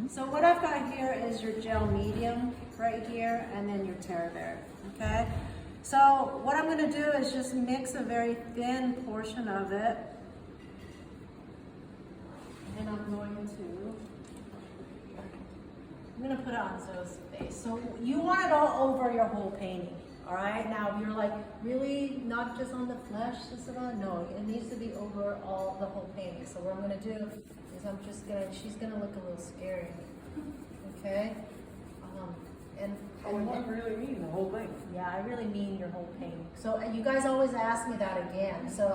So what I've got here is your gel medium right here, and then your Terre Verte, okay? So what I'm gonna do is just mix a very thin portion of it. And I'm gonna put it on Zoe's face. So you want it all over your whole painting, all right? Now, if you're like, really not just on the flesh, no, it needs to be over all the whole painting. So what I'm gonna do is she's gonna look a little scary, okay? What do you really mean, the whole thing? Yeah, I really mean your whole painting. So you guys always ask me that again. So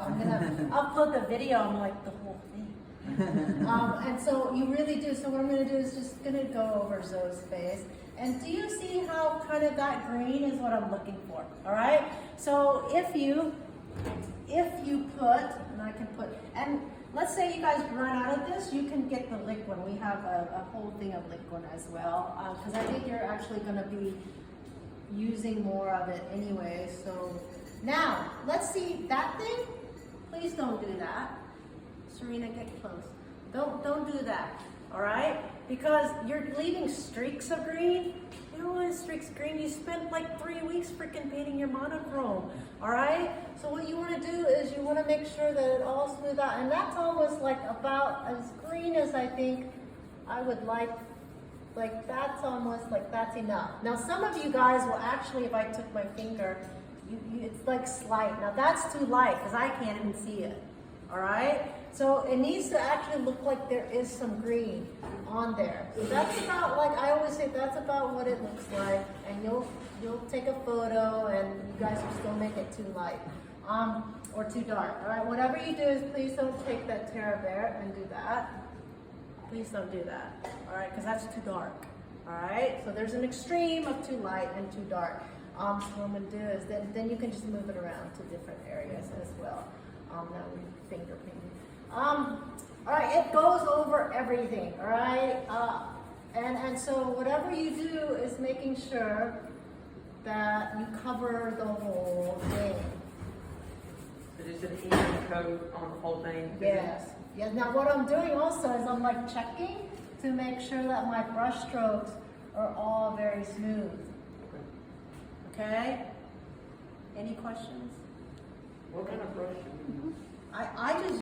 I'll put the video, I'm like, the whole thing. And so you really do. So what I'm going to do is just going to go over Zoe's face. And do you see how kind of that green is what I'm looking for? All right. So if you put, and I can put, and let's say you guys run out of this, you can get the Liquin. We have a whole thing of Liquin as well, because I think you're actually going to be using more of it anyway. So now let's see that thing. Please don't do that. Serena, get close. Don't do that, all right? Because you're leaving streaks of green. You don't want streaks of green. You spent like 3 weeks freaking painting your monochrome, all right? So what you want to do is you want to make sure that it all smooth out. And that's almost like about as green as I think I would like that's almost like that's enough. Now some of you guys will actually, if I took my finger, it's like slight. Now that's too light because I can't even see it, all right? So it needs to actually look like there is some green on there. So that's about, like I always say, that's about what it looks like. And you'll take a photo and you guys will still make it too light or too dark. All right, whatever you do is please don't take that Terre Verte and do that. Please don't do that, all right, because that's too dark. All right, so there's an extreme of too light and too dark. So what I'm gonna do is then you can just move it around to different areas as well. That would be finger painting. All right, it goes over everything, all right? And so whatever you do is making sure that you cover the whole thing. So just an even coat on the whole thing? Yes. Yeah. Now what I'm doing also is I'm like checking to make sure that my brush strokes are all very smooth. Okay? Any questions? What kind of brush? I just